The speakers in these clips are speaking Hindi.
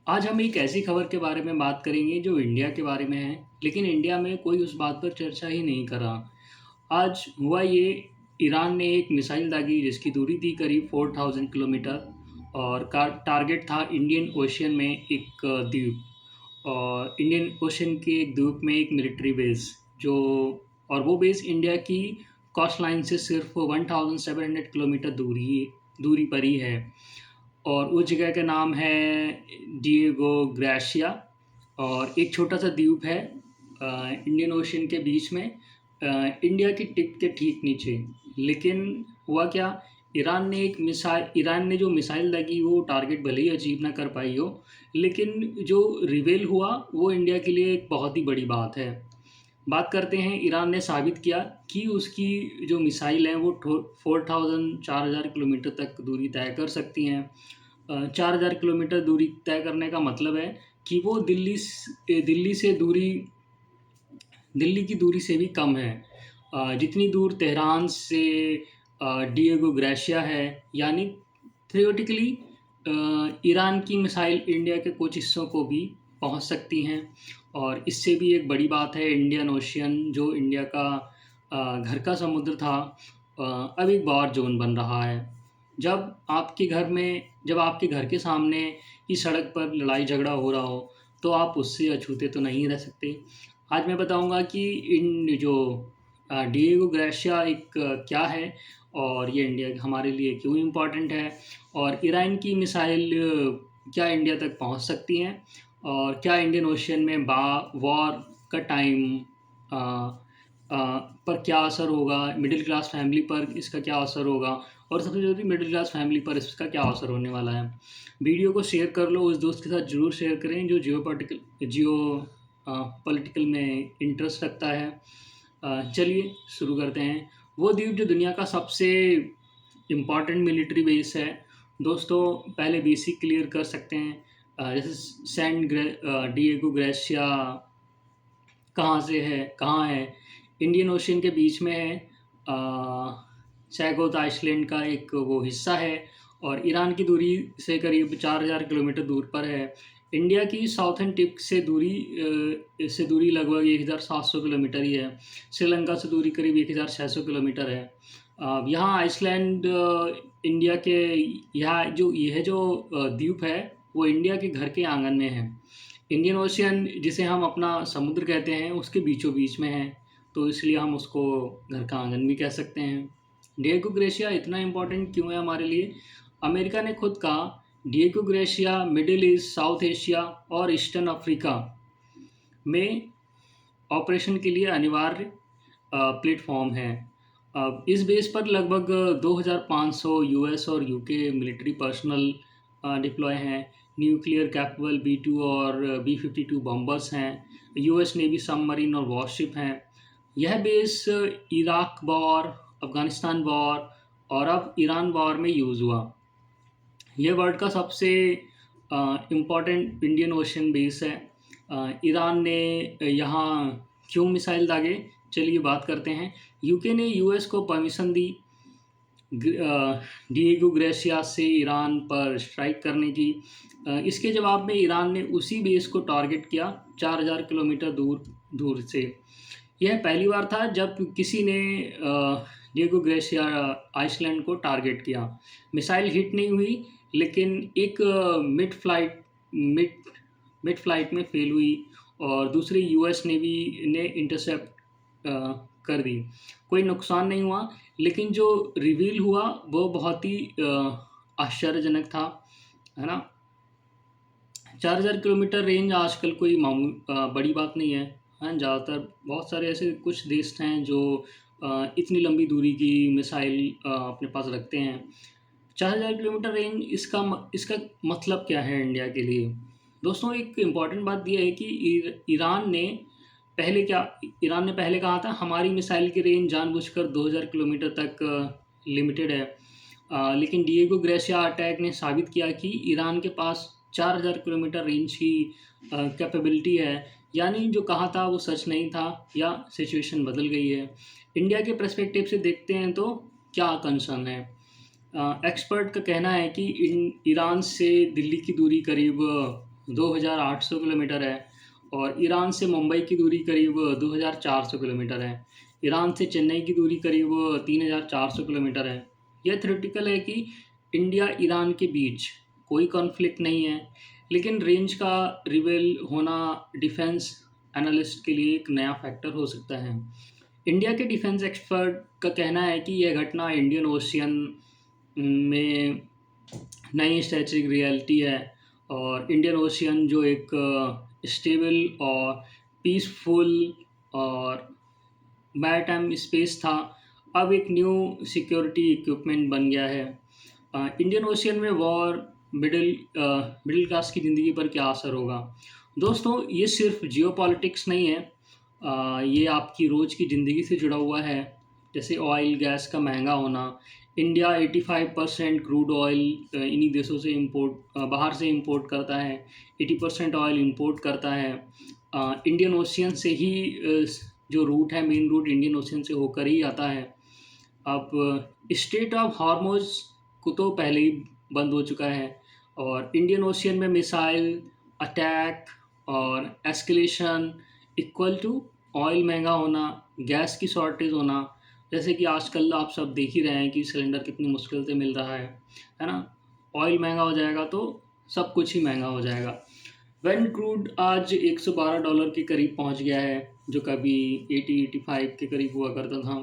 आज हम एक ऐसी खबर के बारे में बात करेंगे जो इंडिया के बारे में है, लेकिन इंडिया में कोई उस बात पर चर्चा ही नहीं कर रहा। आज हुआ ये, ईरान ने एक मिसाइल दागी जिसकी दूरी थी करीब 4000 किलोमीटर और का टारगेट था इंडियन ओशियन में एक द्वीप, और इंडियन ओशियन के एक द्वीप में एक मिलिट्री बेस जो, और वो बेस इंडिया की कोस्ट लाइन से सिर्फ 1700 किलोमीटर दूरी पर ही है। और उस जगह का नाम है डिएगो ग्रेशिया, और एक छोटा सा द्वीप है इंडियन ओशन के बीच में, इंडिया की टिप के ठीक नीचे। लेकिन हुआ क्या, ईरान ने जो मिसाइल दागी वो टारगेट भले ही अचीव ना कर पाई हो, लेकिन जो रिवेल हुआ वो इंडिया के लिए एक बहुत ही बड़ी बात है। बात करते हैं, ईरान ने साबित किया कि उसकी जो मिसाइल हैं वो 4000 किलोमीटर तक दूरी तय कर सकती हैं। 4000 किलोमीटर दूरी तय करने का मतलब है कि वो दिल्ली की दूरी से भी कम है। जितनी दूर तेहरान से डिएगो ग्रेशिया है, यानी थियोरेटिकली ईरान की मिसाइल इंडिया के कुछ हिस्सों को भी पहुंच सकती हैं। और इससे भी एक बड़ी बात है, इंडियन ओशियन जो इंडिया का घर का समुद्र था, अब एक वॉर जोन बन रहा है। जब आपके घर के सामने ही सड़क पर लड़ाई झगड़ा हो रहा हो, तो आप उससे अछूते तो नहीं रह सकते। आज मैं बताऊंगा कि इन जो डिएगो ग्रेशिया एक क्या है, और ये इंडिया हमारे लिए क्यों इम्पोर्टेंट है, और ईरान की मिसाइल क्या इंडिया तक पहुंच सकती हैं, और क्या इंडियन ओशियन में वॉर का टाइम पर क्या असर होगा, मिडिल क्लास फैमिली पर इसका क्या असर होगा, और सबसे ज़रूरी मिडिल क्लास फैमिली पर इसका क्या असर होने वाला है। वीडियो को शेयर कर लो, उस दोस्त के साथ ज़रूर शेयर करें जो पॉलिटिकल में इंटरेस्ट रखता है। चलिए शुरू करते हैं। वो द्वीप जो दुनिया का सबसे इम्पॉर्टेंट मिलिट्री बेस है। दोस्तों, पहले बेसिक क्लियर कर सकते हैं। जैसे डिएगो ग्रेशिया कहाँ है, इंडियन ओशियन के बीच में है। सैगोत आइसलैंड का एक वो हिस्सा है, और ईरान की दूरी से करीब 4000 किलोमीटर दूर पर है। इंडिया की साउथर्न टिप से दूरी लगभग 1700 किलोमीटर ही है। श्रीलंका से दूरी करीब 1600 किलोमीटर है। यहाँ आइसलैंड इंडिया के, यह जो द्वीप है वो इंडिया के घर के आंगन में है। इंडियन ओशियन जिसे हम अपना समुद्र कहते हैं उसके बीचों बीच में है, तो इसलिए हम उसको घर का आंगन भी कह सकते हैं। डिएगो ग्रेशिया इतना इम्पोर्टेंट क्यों है हमारे लिए? अमेरिका ने खुद कहा Diego gratia middle east, south Asia और ईस्टर्न अफ्रीका में ऑपरेशन के लिए अनिवार्य प्लेटफॉर्म है। इस बेस पर लगभग 2500 यूएस और यूके मिलिट्री पर्सनल डिप्लॉय हैं। न्यूक्लियर कैपेबल B-2 और B-52 बॉम्बर्स हैं। यूएस नेवी सबमरीन और वॉरशिप हैं। यह base Iraq war, Afghanistan war और अब ईरान वॉर में यूज़ हुआ। यह वर्ल्ड का सबसे इम्पॉर्टेंट इंडियन ओशन बेस है। ईरान ने यहाँ क्यों मिसाइल दागे, चलिए बात करते हैं। यूके ने यूएस को परमिशन दी डिएगो ग्रेशिया से ईरान पर स्ट्राइक करने की। इसके जवाब में ईरान ने उसी बेस को टारगेट किया 4000 किलोमीटर दूर से। यह पहली बार था जब किसी ने डिएगो ग्रेशिया आइसलैंड को टारगेट किया। मिसाइल हिट नहीं हुई, लेकिन एक मिड फ्लाइट में फेल हुई, और दूसरी यूएस नेवी ने इंटरसेप्ट कर दी। कोई नुकसान नहीं हुआ, लेकिन जो रिवील हुआ वो बहुत ही आश्चर्यजनक था, है ना। 4000 किलोमीटर रेंज आजकल कोई बड़ी बात नहीं है। ज़्यादातर बहुत सारे ऐसे कुछ देश हैं जो इतनी लंबी दूरी की मिसाइल अपने पास रखते हैं। 4000 किलोमीटर रेंज, इसका मतलब क्या है इंडिया के लिए? दोस्तों, एक इम्पॉर्टेंट बात यह है कि ईरान ने पहले कहा था हमारी मिसाइल की रेंज जानबूझकर 2000 किलोमीटर तक लिमिटेड है। लेकिन डिएगो ग्रेशिया अटैक ने साबित किया कि ईरान के पास 4000 किलोमीटर रेंज की कैपेबिलिटी है। यानी जो कहा था वो सच नहीं था, या सिचुएशन बदल गई है। इंडिया के पर्सपेक्टिव से देखते हैं तो क्या कंसर्न है। एक्सपर्ट का कहना है कि ईरान से दिल्ली की दूरी करीब 2800 किलोमीटर है और ईरान से मुंबई की दूरी करीब 2400 किलोमीटर है। ईरान से चेन्नई की दूरी करीब 3400 किलोमीटर है। यह थ्योरेटिकल है कि इंडिया ईरान के बीच कोई कॉन्फ्लिक्ट नहीं है, लेकिन रेंज का रिवेल होना डिफेंस एनालिस्ट के लिए एक नया फैक्टर हो सकता है। इंडिया के डिफेंस एक्सपर्ट का कहना है कि यह घटना इंडियन ओशियन में नई स्ट्रेटजिक रियलिटी है और इंडियन ओशियन जो एक स्टेबल और पीसफुल और मैरीटाइम स्पेस था, अब एक न्यू सिक्योरिटी इक्विपमेंट बन गया है। इंडियन ओशियन में वॉर मिडिल क्लास की ज़िंदगी पर क्या असर होगा? दोस्तों, ये सिर्फ जियोपॉलिटिक्स नहीं है, ये आपकी रोज़ की ज़िंदगी से जुड़ा हुआ है। जैसे ऑयल गैस का महंगा होना, इंडिया 85% क्रूड ऑयल इन्हीं देशों से बाहर से इंपोर्ट करता है, 80% ऑयल इंपोर्ट करता है। इंडियन ओशियन से ही जो रूट है, मेन रूट इंडियन ओशियन से होकर ही आता है। अब स्ट्रेट ऑफ हॉर्मुज़ को तो पहले ही बंद हो चुका है और इंडियन ओशियन में मिसाइल अटैक और एस्केलेशन इक्वल टू ऑयल महंगा होना, गैस की शॉर्टेज होना। जैसे कि आजकल आप सब देख ही रहे हैं कि सिलेंडर कितनी मुश्किल से मिल रहा है ना? ऑयल महंगा हो जाएगा तो सब कुछ ही महंगा हो जाएगा। वेन क्रूड आज $112 के करीब पहुंच गया है, जो कभी 80-85 के करीब हुआ करता था।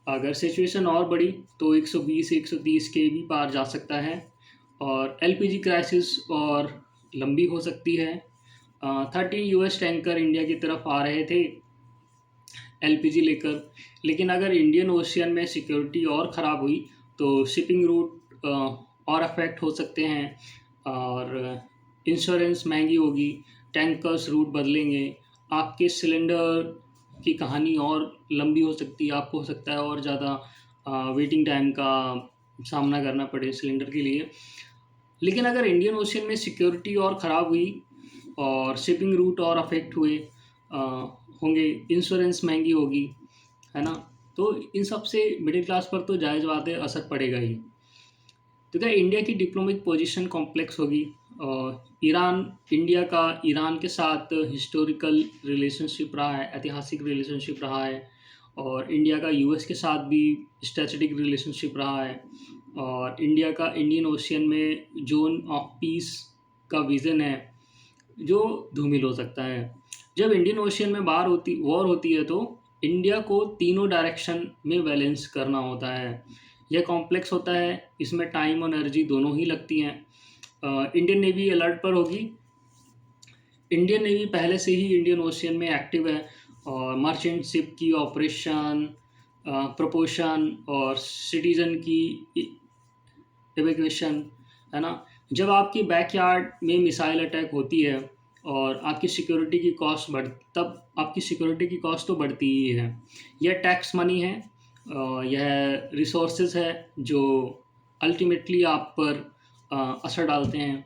अगर सिचुएशन और बढ़ी तो 120-130 के भी पार जा सकता है और एलपीजी क्राइसिस और लंबी हो सकती है। 30 यूएस टैंकर इंडिया की तरफ आ रहे थे एलपीजी लेकर, लेकिन अगर इंडियन ओशियन में सिक्योरिटी और ख़राब हुई तो शिपिंग रूट और अफेक्ट हो सकते हैं और इंश्योरेंस महंगी होगी, टैंकर्स रूट बदलेंगे, आपके सिलेंडर की कहानी और लंबी हो सकती है, आपको हो सकता है और ज़्यादा वेटिंग टाइम का सामना करना पड़े सिलेंडर के लिए। लेकिन अगर इंडियन ओशियन में सिक्योरिटी और ख़राब हुई और शिपिंग रूट और अफेक्ट हुए होंगे, इंश्योरेंस महंगी होगी, है ना? तो इन सब से मिडिल क्लास पर तो जायज़ बात है, असर पड़ेगा ही। तो क्या इंडिया की डिप्लोमेटिक पोजीशन कॉम्प्लेक्स होगी? ईरान के साथ हिस्टोरिकल रिलेशनशिप रहा है, ऐतिहासिक रिलेशनशिप रहा है और इंडिया का यूएस के साथ भी स्ट्रेटेजिक रिलेशनशिप रहा है और इंडिया का इंडियन ओशियन में जोन ऑफ पीस का विज़न है जो धूमिल हो सकता है। जब इंडियन ओशियन में वॉर होती है तो इंडिया को तीनों डायरेक्शन में बैलेंस करना होता है। यह कॉम्प्लेक्स होता है, इसमें टाइम और एनर्जी दोनों ही लगती हैं। इंडियन नेवी अलर्ट पर होगी। इंडियन नेवी पहले से ही इंडियन ओशियन में एक्टिव है और मर्चेंट शिप की ऑपरेशन, प्रपोशन और सिटीज़न की एवेक्यूएशन, है ना? जब आपकी बैकयार्ड में मिसाइल अटैक होती है और आपकी सिक्योरिटी की कॉस्ट तब आपकी सिक्योरिटी की कॉस्ट तो बढ़ती ही है। यह टैक्स मनी है, यह रिसोर्सेज है जो अल्टीमेटली आप पर असर डालते हैं।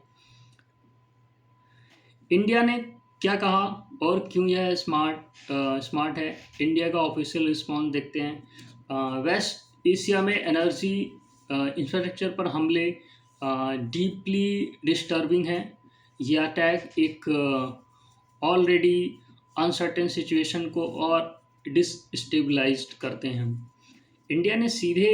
इंडिया ने क्या कहा और क्यों यह स्मार्ट है? इंडिया का ऑफिशियल रिस्पॉन्स देखते हैं। वेस्ट एशिया में एनर्जी इंफ्रास्ट्रक्चर पर हमले डीपली डिस्टर्बिंग है। यह अटैक एक ऑलरेडी अनसर्टेन सिचुएशन को और डिसस्टेबलाइज्ड करते हैं। इंडिया ने सीधे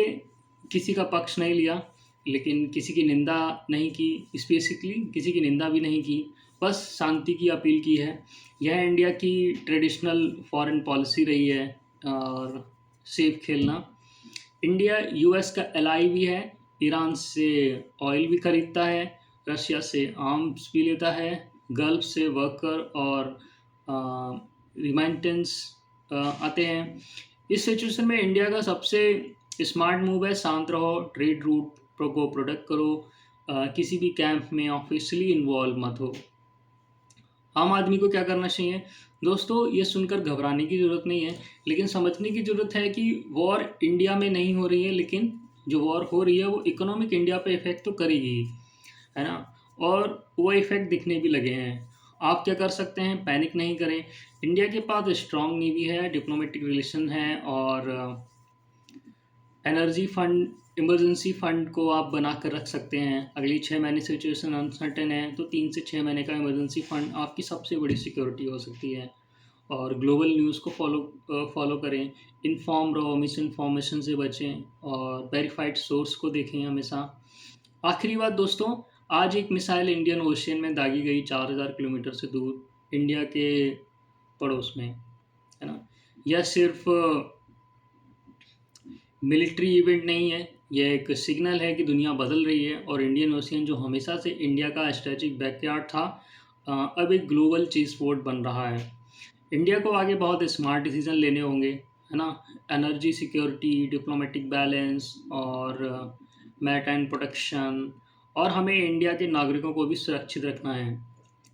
किसी का पक्ष नहीं लिया, लेकिन किसी की निंदा नहीं की, स्पेसिफिकली किसी की निंदा भी नहीं की, बस शांति की अपील की है। यह इंडिया की ट्रेडिशनल फॉरेन पॉलिसी रही है और सेफ खेलना। इंडिया यूएस का एलाई भी है, ईरान से ऑयल भी खरीदता है, रशिया से आर्म्स भी लेता है, गल्फ से वर्कर और रिमाइटेंस आते हैं। इस सिचुएशन में इंडिया का सबसे स्मार्ट मूव है शांत रहो, ट्रेड रूट को प्रोटेक्ट करो, किसी भी कैंप में ऑफिशियली इन्वॉल्व मत हो। आम आदमी को क्या करना चाहिए? दोस्तों, ये सुनकर घबराने की ज़रूरत नहीं है, लेकिन समझने की ज़रूरत है कि वॉर इंडिया में नहीं हो रही है, लेकिन जो वॉर हो रही है वो इकोनॉमिक इंडिया पे इफ़ेक्ट तो करेगी ही, है ना? और वो इफ़ेक्ट दिखने भी लगे हैं। आप क्या कर सकते हैं? पैनिक नहीं करें। इंडिया के पास स्ट्रॉन्ग नेवी है, डिप्लोमेटिक रिलेशन है और एनर्जी फंड इमरजेंसी फंड को आप बना कर रख सकते हैं। अगली 6 महीने सिचुएशन अनसर्टेन है तो 3 से 6 महीने का इमरजेंसी फंड आपकी सबसे बड़ी सिक्योरिटी हो सकती है। और ग्लोबल न्यूज़ को फॉलो करें, इन्फॉर्म रहो, मिस इन्फॉर्मेशन से बचें और वेरीफाइड सोर्स को देखें हमेशा। आखिरी बात दोस्तों, आज एक मिसाइल इंडियन ओशियन में दागी गई 4000 किलोमीटर से दूर इंडिया के पड़ोस में, है ना। यह सिर्फ मिलिट्री इवेंट नहीं है, यह एक सिग्नल है कि दुनिया बदल रही है और इंडियन ओशियन जो हमेशा से इंडिया का स्ट्रेटेजिक बैकयार्ड था, अब एक ग्लोबल चीज पोर्ट बन रहा है। इंडिया को आगे बहुत स्मार्ट डिसीजन लेने होंगे, है ना। एनर्जी सिक्योरिटी, डिप्लोमेटिक बैलेंस और मैरीटाइम प्रोटेक्शन, और हमें इंडिया के नागरिकों को भी सुरक्षित रखना है।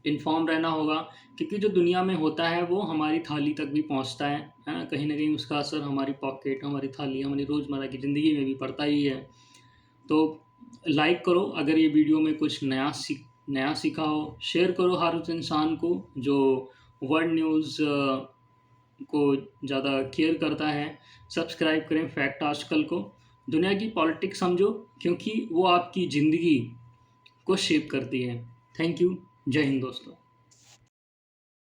इन्फॉर्म रहना होगा, क्योंकि जो दुनिया में होता है वो हमारी थाली तक भी पहुंचता है ना। कहीं न कहीं उसका असर हमारी पॉकेट, हमारी थाली, हमारी रोज़मर्रा की ज़िंदगी में भी पड़ता ही है। तो लाइक करो अगर ये वीडियो में कुछ नया सीखा हो, शेयर करो हर उस इंसान को जो वर्ल्ड न्यूज़ को ज़्यादा केयर करता है। सब्सक्राइब करें फैक्ट आजकल को। दुनिया की पॉलिटिक्स समझो, क्योंकि वो आपकी ज़िंदगी को शेप करती है। Thank you. जय हिंद दोस्तों।